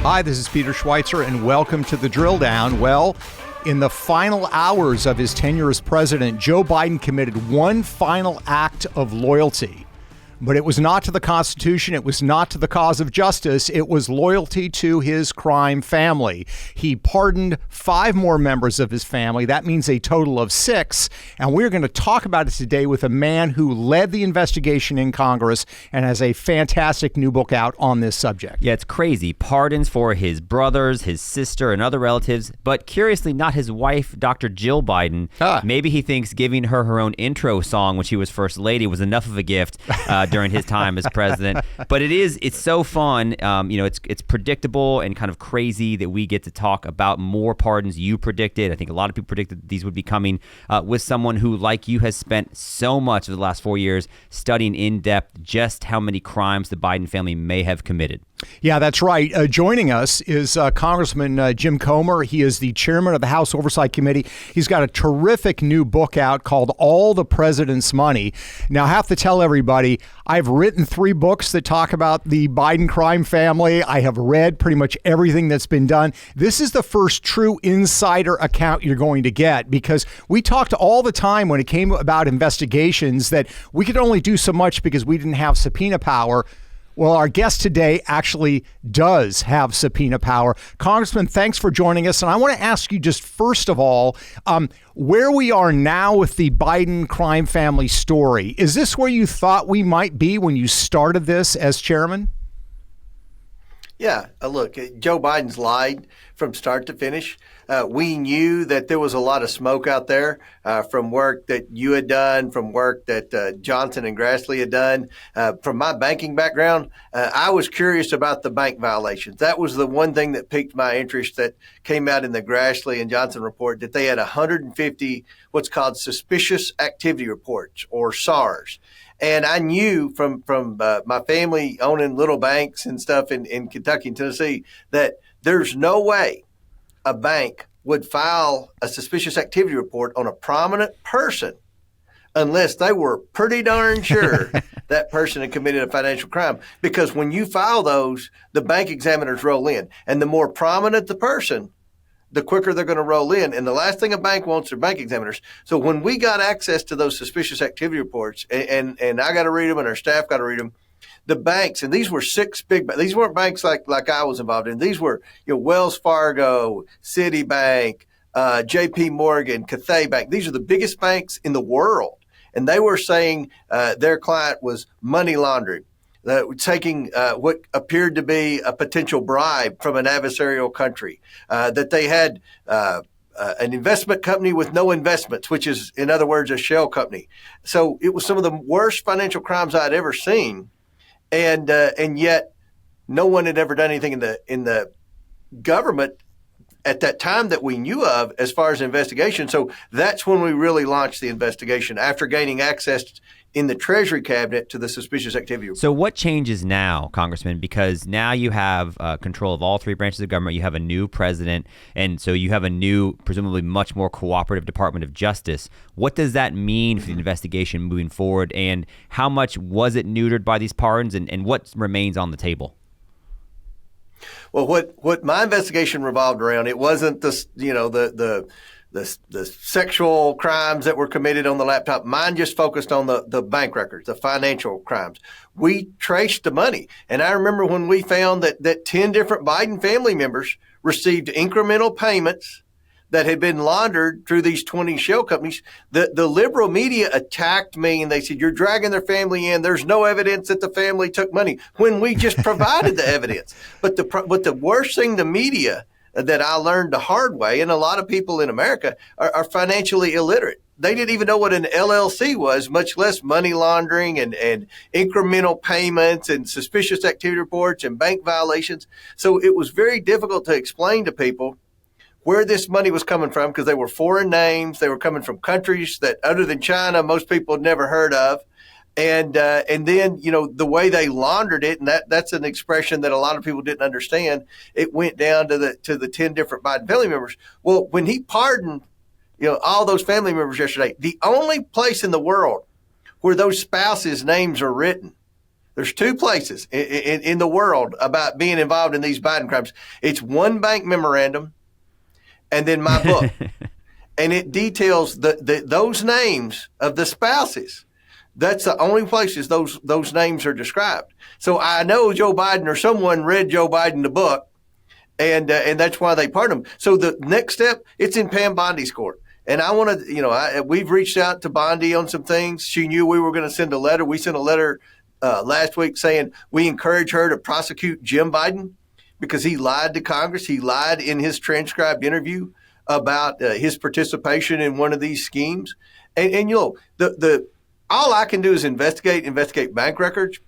Hi, this is Peter Schweizer, and welcome to the Drill Down. Well, in the final hours of his tenure as president, Joe Biden committed one final act of loyalty. But it was not to the Constitution. It was not to the cause of justice. It was loyalty to his crime family. He pardoned 5 more members of his family. That means a total of 6. And we're going to talk about it today with a man who led the investigation in Congress and has a fantastic new book out on this subject. Yeah, it's crazy. Pardons for his brothers, his sister, and other relatives, but curiously not his wife, Dr. Jill Biden. Maybe he thinks giving her her own intro song when she was first lady was enough of a gift during his time as president. But it's so fun. It's predictable and kind of crazy that we get to talk about more pardons you predicted. I think a lot of people predicted these would be coming with someone who, like you, has spent so much of the last 4 years studying in depth just how many crimes the Biden family may have committed. Yeah, that's right. Joining us is Congressman Jim Comer. He is the chairman of the House Oversight Committee. He's got a terrific new book out called All the President's Money. Now, I have to tell everybody, I've written 3 books that talk about the Biden crime family. I have read pretty much everything that's been done. This is the first true insider account you're going to get, because we talked all the time when it came about investigations that we could only do so much because we didn't have subpoena power. Well, our guest today actually does have subpoena power. Congressman, thanks for joining us. And I want to ask you just first of all, where we are now with the Biden crime family story. Is this where you thought we might be when you started this as chairman? Yeah, look, Joe Biden's lied from start to finish. We knew that there was a lot of smoke out there from work that you had done, from work that Johnson and Grassley had done. From my banking background, I was curious about the bank violations. That was the one thing that piqued my interest that came out in the Grassley and Johnson report, that they had 150 what's called suspicious activity reports, or SARs. And I knew from my family owning little banks and stuff in Kentucky and Tennessee that there's no way a bank would file a suspicious activity report on a prominent person unless they were pretty darn sure that person had committed a financial crime. Because when you file those, the bank examiners roll in. And the more prominent the person, the quicker they're going to roll in. And the last thing a bank wants are bank examiners. So when we got access to those suspicious activity reports, and I got to read them and our staff got to read them, the banks, and these were 6 big banks. These weren't banks like I was involved in. These were, Wells Fargo, Citibank, J.P. Morgan, Cathay Bank. These are the biggest banks in the world. And they were saying their client was money laundering, taking what appeared to be a potential bribe from an adversarial country, that they had an investment company with no investments, which is, in other words, a shell company. So it was some of the worst financial crimes I'd ever seen. And yet no one had ever done anything in the government at that time that we knew of as far as investigation. So that's when we really launched the investigation, after gaining access in the Treasury cabinet to the suspicious activity report. So what changes now, Congressman? Because now you have control of all 3 branches of government. You have a new president, and so you have a new, presumably much more cooperative Department of Justice. What does that mean for the investigation moving forward, and how much was it neutered by these pardons, and what remains on the table? Well, what my investigation revolved around, it wasn't the sexual crimes that were committed on the laptop. Mine just focused on the bank records, the financial crimes. We traced the money. And I remember when we found that 10 different Biden family members received incremental payments that had been laundered through these 20 shell companies. The liberal media attacked me, and they said, you're dragging their family in. There's no evidence that the family took money, when we just provided the evidence. But the worst thing, the media, that I learned the hard way, and a lot of people in America are financially illiterate. They didn't even know what an LLC was, much less money laundering and incremental payments and suspicious activity reports and bank violations. So it was very difficult to explain to people where this money was coming from, because they were foreign names. They were coming from countries that, other than China, most people had never heard of. And then, the way they laundered it, and that's an expression that a lot of people didn't understand. It went down to the 10 different Biden family members. Well, when he pardoned, all those family members yesterday, the only place in the world where those spouses' names are written There's two places in the world about being involved in these Biden crimes. It's one bank memorandum and then my book. And it details those names of the spouses. That's the only places those names are described. So I know Joe Biden or someone read Joe Biden the book, and that's why they pardoned him. So the next step, it's in Pam Bondi's court. And I want to, we've reached out to Bondi on some things. She knew we were going to send a letter. We sent a letter last week saying we encourage her to prosecute Jim Biden because he lied to Congress. He lied in his transcribed interview about his participation in one of these schemes. And all I can do is investigate bank records.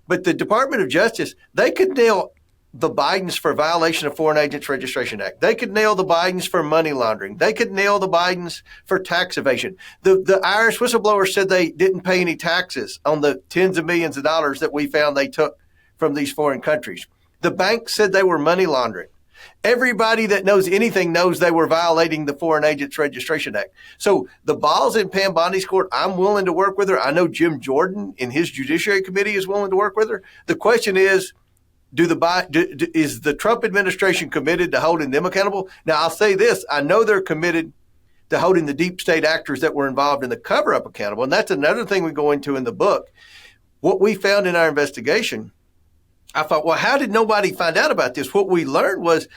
But the Department of Justice, they could nail the Bidens for violation of Foreign Agents Registration Act. They could nail the Bidens for money laundering. They could nail the Bidens for tax evasion. The Irish whistleblowers said they didn't pay any taxes on the tens of millions of dollars that we found they took from these foreign countries. The bank said they were money laundering. Everybody that knows anything knows they were violating the Foreign Agents Registration Act. So the ball's in Pam Bondi's court. I'm willing to work with her. I know Jim Jordan in his Judiciary Committee is willing to work with her. The question is, is the Trump administration committed to holding them accountable? Now, I'll say this. I know they're committed to holding the deep state actors that were involved in the cover-up accountable. And that's another thing we go into in the book. What we found in our investigation, I thought, well, how did nobody find out about this? What we learned was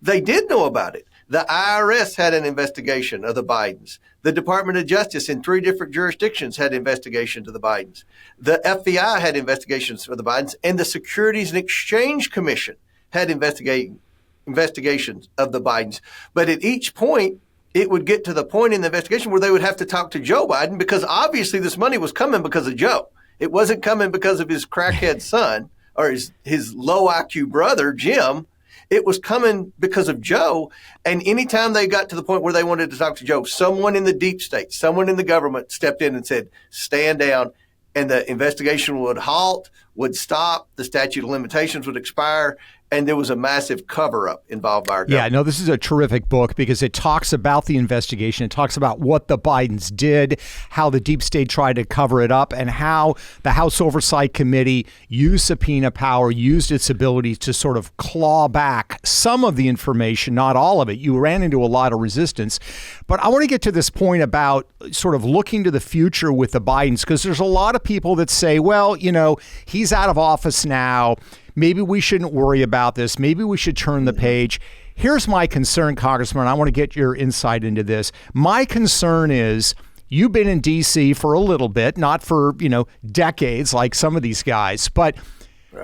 they did know about it. The IRS had an investigation of the Bidens. The Department of Justice in 3 different jurisdictions had investigations of the Bidens. The FBI had investigations of the Bidens, and the Securities and Exchange Commission had investigations of the Bidens. But at each point, it would get to the point in the investigation where they would have to talk to Joe Biden because obviously this money was coming because of Joe. It wasn't coming because of his crackhead son or his low IQ brother, Jim. It was coming because of Joe. And anytime they got to the point where they wanted to talk to Joe, someone in the deep state, someone in the government stepped in and said, stand down. And the investigation would halt, would stop, the statute of limitations would expire, and there was a massive cover-up involved by our government. Yeah, no, this is a terrific book because it talks about the investigation. It talks about what the Bidens did, how the deep state tried to cover it up, and how the House Oversight Committee used subpoena power, used its ability to sort of claw back some of the information, not all of it. You ran into a lot of resistance. But I want to get to this point about sort of looking to the future with the Bidens, because there's a lot of people that say, well, he's out of office now. Maybe we shouldn't worry about this. Maybe we should turn the page. Here's my concern, Congressman. I want to get your insight into this. My concern is you've been in D.C. for a little bit, not for, decades like some of these guys. But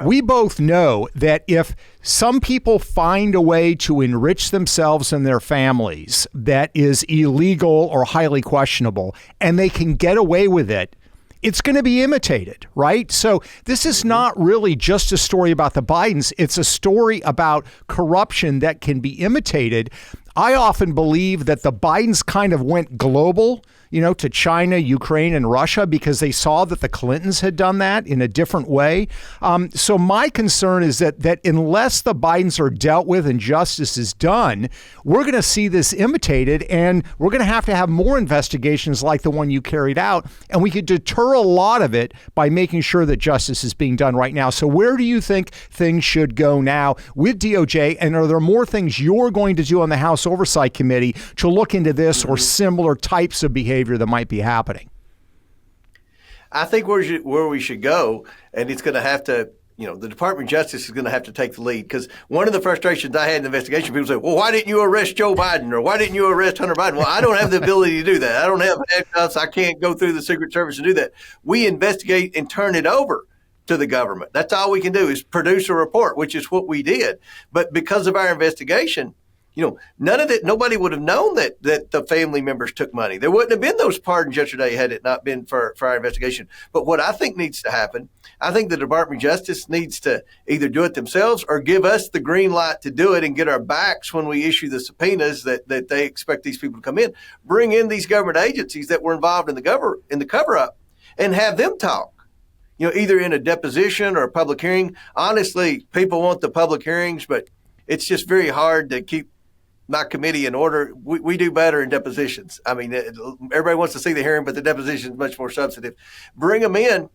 we both know that if some people find a way to enrich themselves and their families that is illegal or highly questionable, and they can get away with it, it's going to be imitated, right? So this is not really just a story about the Bidens. It's a story about corruption that can be imitated. I often believe that the Bidens kind of went global, to China, Ukraine, and Russia because they saw that the Clintons had done that in a different way. So my concern is that unless the Bidens are dealt with and justice is done, we're going to see this imitated, and we're going to have more investigations like the one you carried out, and we could deter a lot of it by making sure that justice is being done right now. So where do you think things should go now with DOJ, and are there more things you're going to do on the House Oversight Committee to look into this or similar types of behavior that might be happening? I think where we should go, and it's going to have to, the Department of Justice is going to have to take the lead, because one of the frustrations I had in the investigation, people say, well, why didn't you arrest Joe Biden, or why didn't you arrest Hunter Biden? Well, I don't have the ability to do that. I don't have handcuffs. I can't go through the Secret Service to do that. We investigate and turn it over to the government. That's all we can do is produce a report, which is what we did. But because of our investigation, none of that, nobody would have known that the family members took money. There wouldn't have been those pardons yesterday had it not been for our investigation. But what I think needs to happen, I think the Department of Justice needs to either do it themselves or give us the green light to do it and get our backs when we issue the subpoenas that they expect these people to come in. Bring in these government agencies that were involved in the cover-up and have them talk. Either in a deposition or a public hearing. Honestly, people want the public hearings, but it's just very hard to keep my committee in order. We do better in depositions. I mean, everybody wants to see the hearing, but the deposition is much more substantive. Bring them in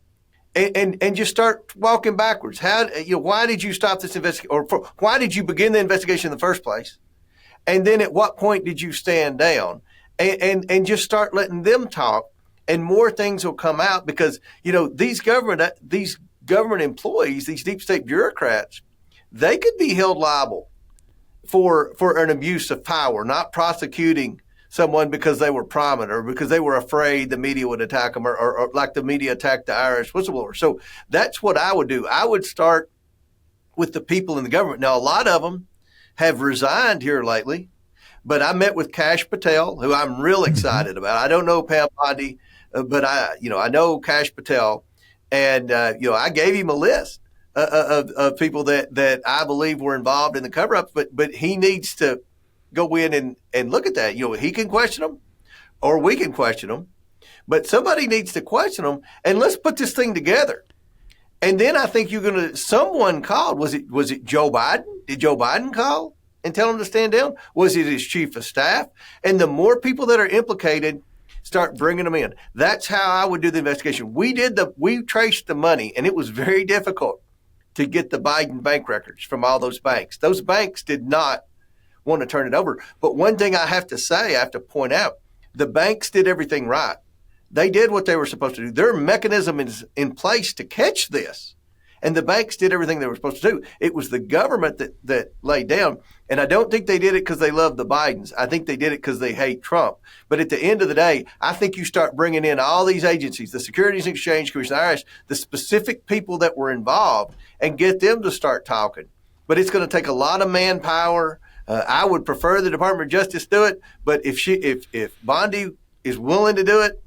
and just start walking backwards. Why did you stop this investigation, or why did you begin the investigation in the first place? And then at what point did you stand down? And just start letting them talk, and more things will come out, because these government employees, these deep state bureaucrats, they could be held liable for an abuse of power, not prosecuting someone because they were prominent or because they were afraid the media would attack them, or like the media attacked the Irish whistleblower. So that's what I would do. I would start with the people in the government. Now, a lot of them have resigned here lately, but I met with 𝐃𝐫𝒄𝒂𝒏, who I'm real excited about. I don't know Pam Bondi, but I know 𝐃𝐫𝒄𝒂𝒏, and I gave him a list of people that I believe were involved in the cover-up, but he needs to go in and look at that. He can question them, or we can question them, but somebody needs to question them, and let's put this thing together. And then I think someone called. Was it Joe Biden? Did Joe Biden call and tell him to stand down? Was it his chief of staff? And the more people that are implicated, start bringing them in. That's how I would do the investigation. We traced the money, and it was very difficult to get the Biden bank records from all those banks. Those banks did not want to turn it over. But one thing I have to point out, the banks did everything right. They did what they were supposed to do. Their mechanism is in place to catch this. And the banks did everything they were supposed to do. It was the government that laid down. And I don't think they did it because they love the Bidens. I think they did it because they hate Trump. But at the end of the day, I think you start bringing in all these agencies, the Securities and Exchange Commission, the IRS, the specific people that were involved, and get them to start talking. But it's going to take a lot of manpower. I would prefer the Department of Justice do it. But if Bondi is willing to do it,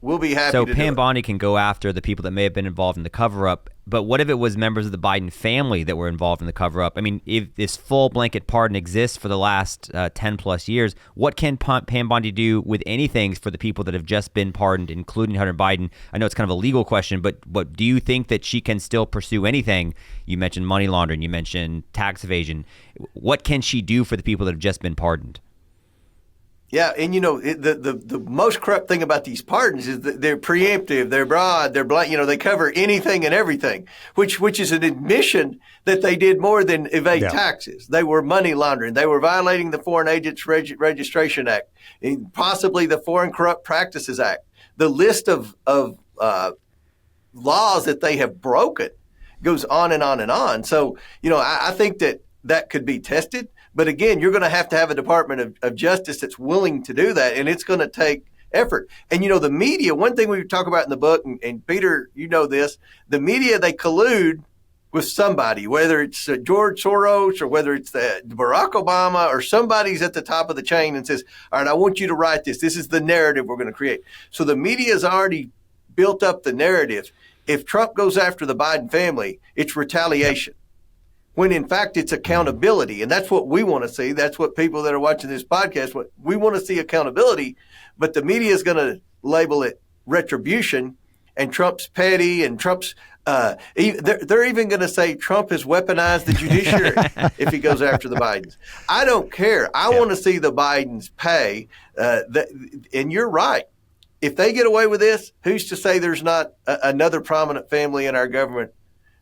we'll be happy to do it. So Pam Bondi can go after the people that may have been involved in the cover-up, but what if it was members of the Biden family that were involved in the cover-up? I mean, if this full blanket pardon exists for the last 10-plus years, what can Pam Bondi do with anything for the people that have just been pardoned, including Hunter Biden? I know it's kind of a legal question, but do you think that she can still pursue anything? You mentioned money laundering. You mentioned tax evasion. What can she do for the people that have just been pardoned? Yeah, and the most corrupt thing about these pardons is that they're preemptive, they're broad, they're blank. They cover anything and everything, which is an admission that they did more than evade taxes. They were money laundering. They were violating the Foreign Agents Registration Act, and possibly the Foreign Corrupt Practices Act. The list of laws that they have broken goes on and on and on. So, I think that could be tested. But again, you're going to have a Department of Justice that's willing to do that, and it's going to take effort. And, the media, one thing we talk about in the book, and Peter, this, the media, they collude with somebody, whether it's George Soros or whether it's Barack Obama or somebody's at the top of the chain and says, all right, I want you to write this. This is the narrative we're going to create. So the media has already built up the narrative. If Trump goes after the Biden family, it's retaliation. When in fact it's accountability. And that's what we want to see. That's what people that are watching this podcast, what we want to see, accountability. But the media is going to label it retribution, and Trump's petty, and Trump's they're even going to say Trump has weaponized the judiciary if he goes after the Bidens. I don't care. I want to see the Bidens pay. And you're right. If they get away with this, who's to say there's not another prominent family in our government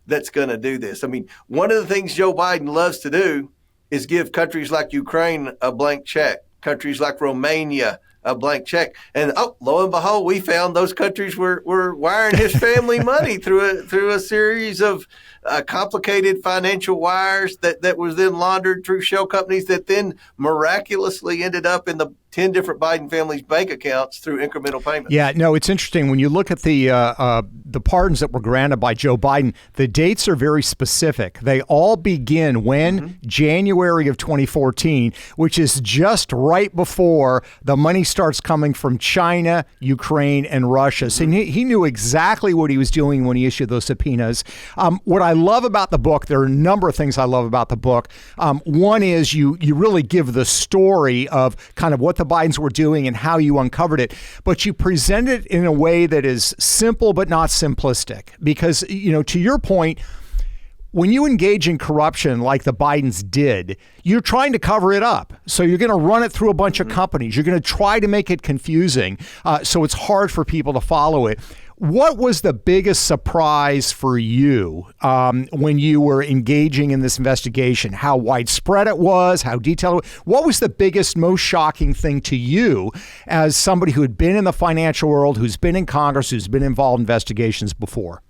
that's going to do this? I mean, one of the things Joe Biden loves to do is give countries like Ukraine a blank check, countries like Romania a blank check. And lo and behold, we found those countries were wiring his family money through a series of complicated financial wires that was then laundered through shell companies that then miraculously ended up in the 10 different Biden family's bank accounts through incremental payments. Yeah, no, it's interesting. When you look at the pardons that were granted by Joe Biden, the dates are very specific. They all begin when? January of 2014, which is just right before the money starts coming from China, Ukraine, and Russia. So he knew exactly what he was doing when he issued those subpoenas. What I love about the book, there are a number of things I love about the book. One is you really give the story of kind of what the Bidens were doing and how you uncovered it, but you present it in a way that is simple but not simplistic. Because, to your point, when you engage in corruption like the Bidens did, you're trying to cover it up. So you're going to run it through a bunch of companies. You're going to try to make it confusing, so it's hard for people to follow it. What was the biggest surprise for you when you were engaging in this investigation? How widespread it was, how detailed? What was the biggest, most shocking thing to you as somebody who had been in the financial world, who's been in Congress, who's been involved in investigations before?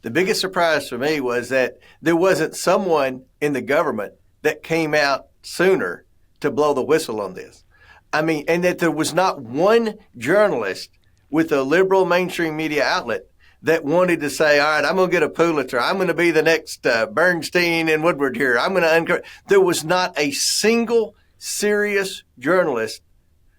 The biggest surprise for me was that there wasn't someone in the government that came out sooner to blow the whistle on this. I mean, and that there was not one journalist with a liberal mainstream media outlet that wanted to say, all right, I'm going to get a Pulitzer. I'm going to be the next Bernstein and Woodward here. I'm going to uncover. There was not a single serious journalist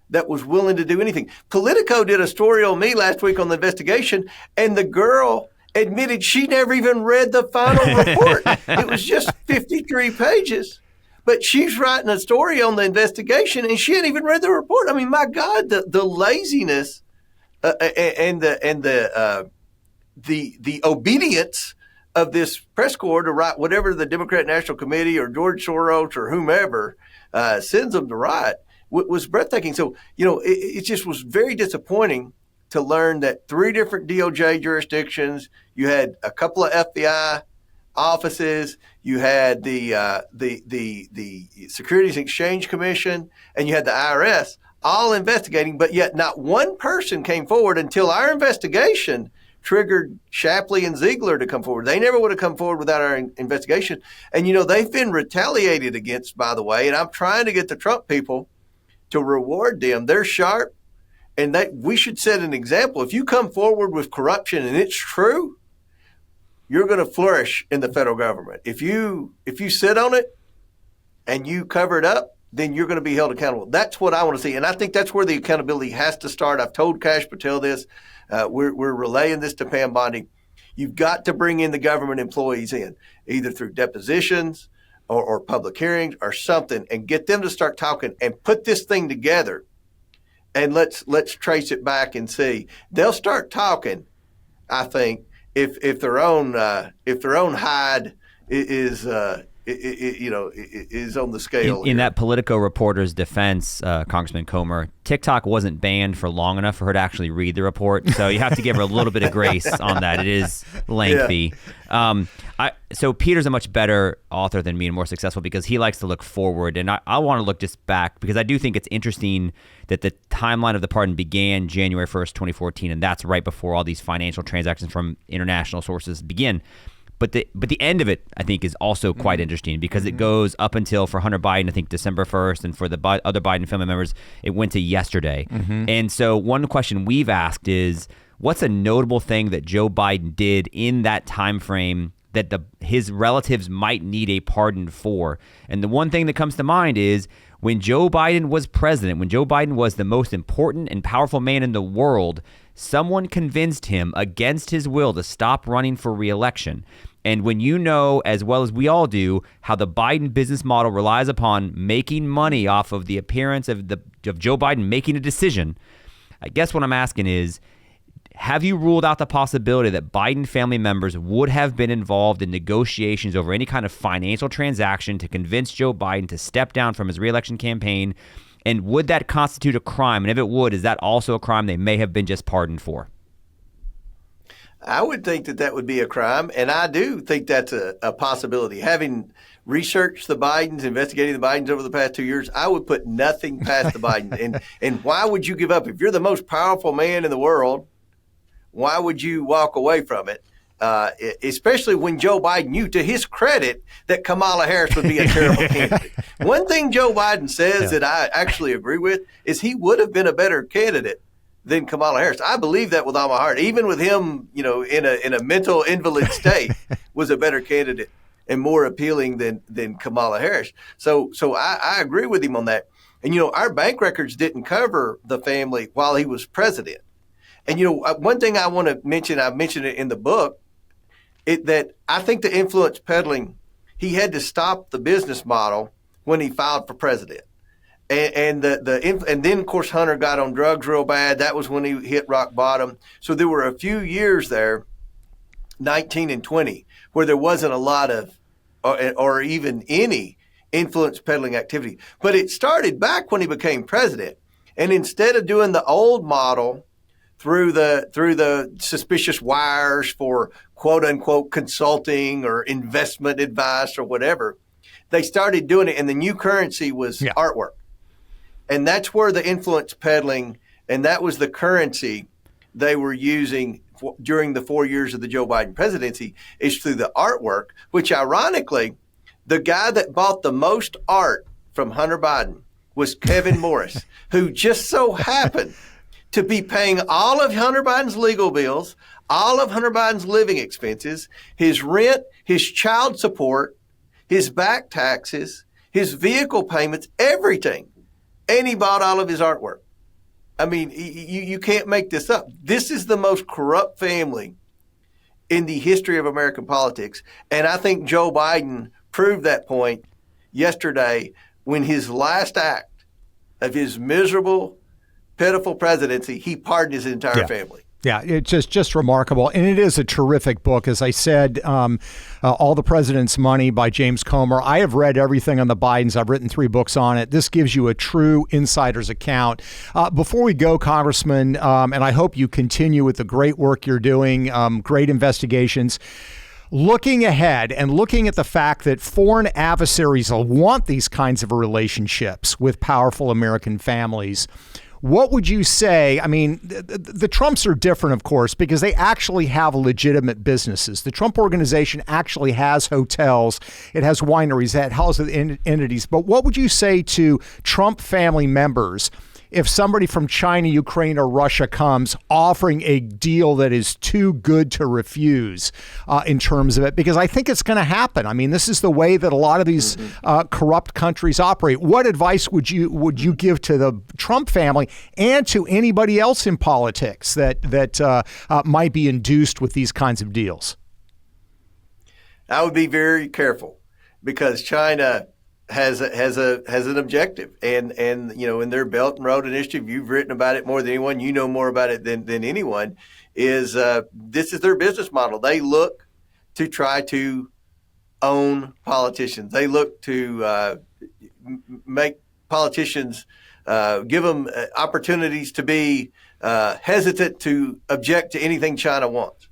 that was willing to do anything. Politico did a story on me last week on the investigation, and the girl admitted she never even read the final report. It was just 53 pages. But she's writing a story on the investigation, and she hadn't even read the report. I mean, my God, the laziness and the obedience of this press corps to write whatever the Democrat National Committee or George Soros or whomever sends them to write was breathtaking. So, it just was very disappointing to learn that 3 different DOJ jurisdictions, you had a couple of FBI offices, you had the Securities and Exchange Commission, and you had the IRS all investigating, but yet not one person came forward until our investigation triggered Shapley and Ziegler to come forward. They never would have come forward without our investigation. And, they've been retaliated against, by the way, and I'm trying to get the Trump people to reward them. They're sharp, and we should set an example. If you come forward with corruption and it's true, you're going to flourish in the federal government. If you sit on it and you cover it up, then you're going to be held accountable. That's what I want to see. And I think that's where the accountability has to start. I've told 𝐃𝐫𝒄𝒅 Patel this. We're relaying this to Pam Bondi. You've got to bring in the government employees in, either through depositions or public hearings or something, and get them to start talking and put this thing together. And let's trace it back and see. They'll start talking, I think, if their own hide is on the scale. In that Politico reporter's defense, Congressman COMER, TikTok wasn't banned for long enough for her to actually read the report, so you have to give her a little bit of grace on that. It is lengthy. Yeah. So Peter's a much better author than me and more successful because he likes to look forward, and I want to look just back because I do think it's interesting that the timeline of the pardon began January 1st, 2014, and that's right before all these financial transactions from international sources begin. But the end of it, I think, is also quite interesting because it goes up until, for Hunter Biden, I think December 1st, and for the other Biden family members, it went to yesterday. And so one question we've asked is, what's a notable thing that Joe Biden did in that time frame that his relatives might need a pardon for? And the one thing that comes to mind is when Joe Biden was president, when Joe Biden was the most important and powerful man in the world, someone convinced him against his will to stop running for re-election. And when you know, as well as we all do, how the Biden business model relies upon making money off of the appearance of Joe Biden making a decision, I guess what I'm asking is, have you ruled out the possibility that Biden family members would have been involved in negotiations over any kind of financial transaction to convince Joe Biden to step down from his re-election campaign? And would that constitute a crime? And if it would, is that also a crime they may have been just pardoned for? I would think that would be a crime, and I do think that's a possibility. Having researched the Bidens, investigating the Bidens over the past 2 years, I would put nothing past the Bidens. And why would you give up? If you're the most powerful man in the world, why would you walk away from it? Especially when Joe Biden knew, to his credit, that Kamala Harris would be a terrible candidate. One thing Joe Biden says that I actually agree with is he would have been a better candidate than Kamala Harris. I believe that with all my heart. Even with him, in a mental invalid state, was a better candidate and more appealing than Kamala Harris. So I agree with him on that. And our bank records didn't cover the family while he was president. And one thing I want to mention, I mentioned it in the book, that I think the influence peddling, he had to stop the business model when he filed for president. And then of course Hunter got on drugs real bad. That was when he hit rock bottom. So there were a few years there, 19 and 20, where there wasn't a lot of, or even any influence peddling activity. But it started back when he became president. And instead of doing the old model through the suspicious wires for quote unquote consulting or investment advice or whatever. They started doing it, and the new currency was artwork. And that's where the influence peddling, and that was the currency they were using during the 4 years of the Joe Biden presidency, is through the artwork, which ironically, the guy that bought the most art from Hunter Biden was Kevin Morris, who just so happened to be paying all of Hunter Biden's legal bills, all of Hunter Biden's living expenses, his rent, his child support, his back taxes, his vehicle payments, everything. And he bought all of his artwork. I mean, you can't make this up. This is the most corrupt family in the history of American politics. And I think Joe Biden proved that point yesterday when his last act of his miserable, pitiful presidency, he pardoned his entire family. Yeah, it's just remarkable. And it is a terrific book. As I said, All the President's Money by James Comer. I have read everything on the Bidens. I've written 3 books on it. This gives you a true insider's account. Before we go, Congressman, and I hope you continue with the great work you're doing, great investigations. Looking ahead and looking at the fact that foreign adversaries will want these kinds of relationships with powerful American families, what would you say? I mean, the Trumps are different, of course, because they actually have legitimate businesses. The Trump organization actually has hotels. It has wineries. It has entities. But what would you say to Trump family members if somebody from China, Ukraine, or Russia comes offering a deal that is too good to refuse in terms of it? Because I think it's going to happen. I mean, this is the way that a lot of these corrupt countries operate. What advice would you give to the Trump family and to anybody else in politics that might be induced with these kinds of deals? I would be very careful because China has an objective, and in their Belt and Road Initiative, you've written about it more than anyone. You know more about it than anyone. Is this is their business model? They look to try to own politicians. They look to make politicians give them opportunities to be hesitant to object to anything China wants.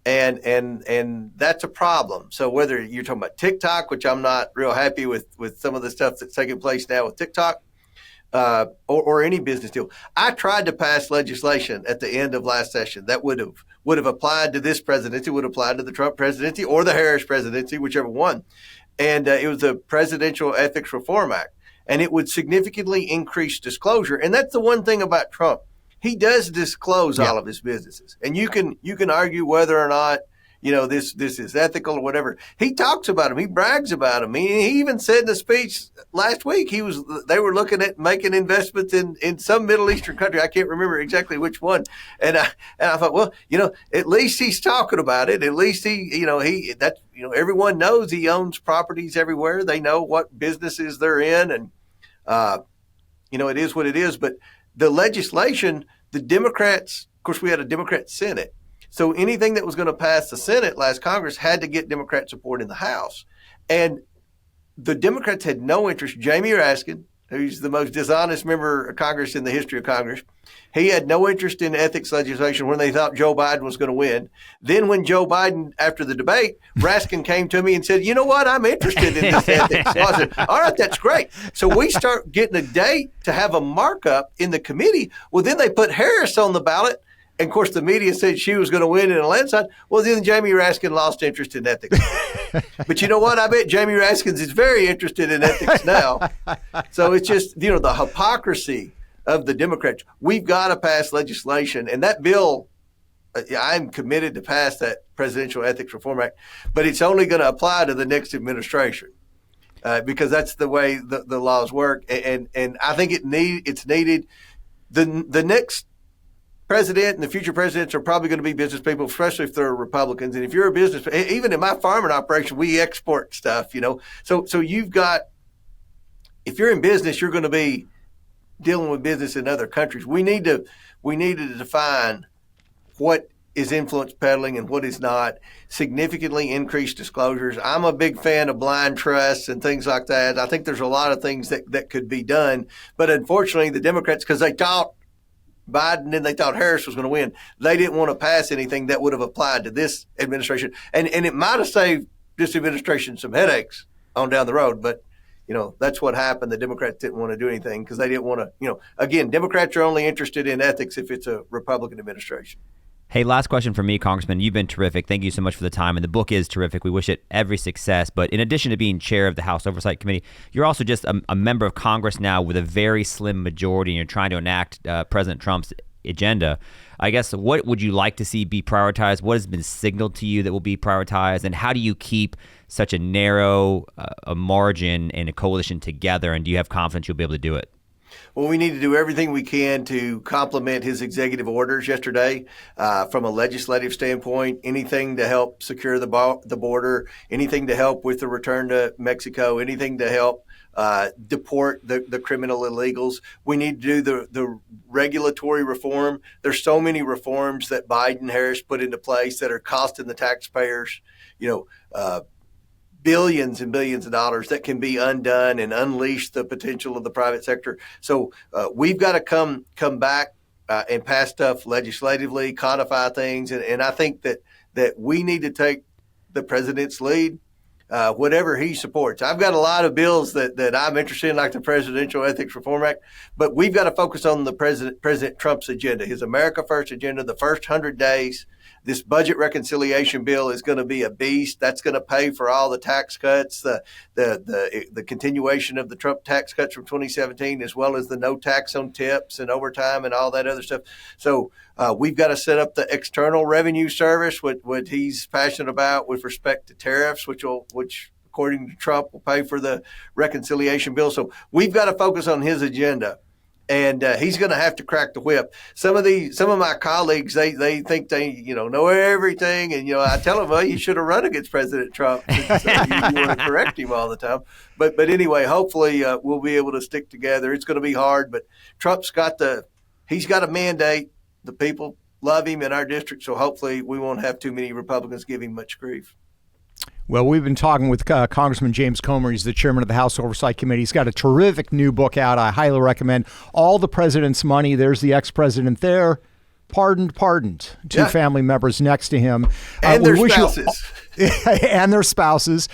And that's a problem. So whether you're talking about TikTok, which I'm not real happy with some of the stuff that's taking place now with TikTok, or any business deal. I tried to pass legislation at the end of last session that would have applied to this presidency, would apply to the Trump presidency or the Harris presidency, whichever one. And it was the Presidential Ethics Reform Act, and it would significantly increase disclosure. And that's the one thing about Trump. He does disclose all of his businesses, and you can argue whether or not this is ethical or whatever. He talks about them. He brags about them. He even said in a speech last week they were looking at making investments in some Middle Eastern country. I can't remember exactly which one. And I thought, well, at least he's talking about it. At least everyone knows he owns properties everywhere. They know what businesses they're in, and it is what it is. But the legislation, the Democrats, of course, we had a Democrat Senate. So anything that was going to pass the Senate last Congress had to get Democrat support in the House. And the Democrats had no interest. Jamie Raskin, who's the most dishonest member of Congress in the history of Congress, he had no interest in ethics legislation when they thought Joe Biden was going to win. Then when Joe Biden, after the debate, Raskin came to me and said, you know what, I'm interested in this ethics. So I said, all right, that's great. So we start getting a date to have a markup in the committee. Well, then they put Harris on the ballot. And, of course, the media said she was going to win in a landslide. Well, then Jamie Raskin lost interest in ethics. But you know what? I bet Jamie Raskin is very interested in ethics now. So it's just, the hypocrisy of the Democrats. We've got to pass legislation. And that bill, I'm committed to pass that Presidential Ethics Reform Act. But it's only going to apply to the next administration because that's the way the laws work. And I think it's needed. The next president and the future presidents are probably going to be business people, especially if they're Republicans. And if you're a business, even in my farming operation, we export stuff, So you've got, if you're in business, you're going to be dealing with business in other countries. We need to define what is influence peddling and what is not, significantly increase disclosures. I'm a big fan of blind trusts and things like that. I think there's a lot of things that could be done. But unfortunately, the Democrats, because they thought Biden and they thought Harris was going to win. They didn't want to pass anything that would have applied to this administration. And it might have saved this administration some headaches on down the road, but that's what happened. The Democrats didn't want to do anything because they didn't want to, again, Democrats are only interested in ethics if it's a Republican administration. Hey, last question from me, Congressman. You've been terrific. Thank you so much for the time. And the book is terrific. We wish it every success. But in addition to being chair of the House Oversight Committee, you're also just a member of Congress now with a very slim majority, and you're trying to enact President Trump's agenda. I guess, what would you like to see be prioritized? What has been signaled to you that will be prioritized? And how do you keep such a narrow a margin and a coalition together? And do you have confidence you'll be able to do it? Well, we need to do everything we can to complement his executive orders yesterday from a legislative standpoint, anything to help secure the border, anything to help with the return to Mexico, anything to help deport the criminal illegals. We need to do the regulatory reform. There's so many reforms that Biden Harris put into place that are costing the taxpayers, billions and billions of dollars that can be undone and unleash the potential of the private sector. So we've got to come back and pass stuff legislatively, codify things. And I think that we need to take the president's lead, whatever he supports. I've got a lot of bills that I'm interested in, like the Presidential Ethics Reform Act, but we've got to focus on the President Trump's agenda, his America First agenda, the first 100 days. This budget reconciliation bill is going to be a beast. That's going to pay for all the tax cuts, the continuation of the Trump tax cuts from 2017, as well as the no tax on tips and overtime and all that other stuff. So we've got to set up the External Revenue Service, what he's passionate about with respect to tariffs, which according to Trump will pay for the reconciliation bill. So we've got to focus on his agenda. And he's going to have to crack the whip. Some of my colleagues, they think they know everything, and I tell them, well, you should have run against President Trump. So you want to correct him all the time. But anyway, hopefully we'll be able to stick together. It's going to be hard, but Trump's got a mandate. The people love him in our district, so hopefully we won't have too many Republicans give him much grief. Well, we've been talking with Congressman James COMER. He's the chairman of the House Oversight Committee. He's got a terrific new book out. I highly recommend. All the President's Money. There's the ex-president there. Pardoned. Two family members next to him. And their spouses. And their spouses.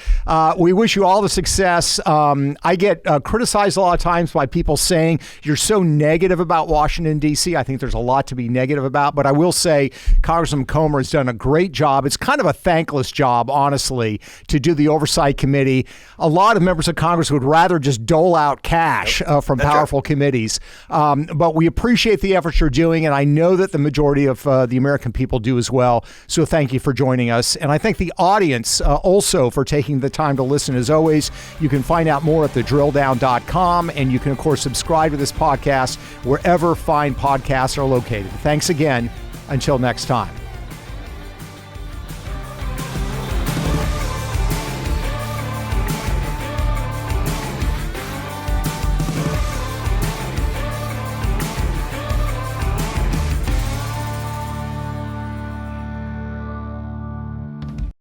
We wish you all the success. I get criticized a lot of times by people saying you're so negative about Washington, D.C. I think there's a lot to be negative about, but I will say Congressman COMER has done a great job. It's kind of a thankless job, honestly, to do the Oversight Committee. A lot of members of Congress would rather just dole out cash from powerful committees. But we appreciate the efforts you're doing, and I know that the majority of the American people do as well. So thank you for joining us. And I thank the audience also for taking the time to listen. As always, you can find out more at thedrilldown.com, and you can, of course, subscribe to this podcast wherever fine podcasts are located. Thanks again. Until next time.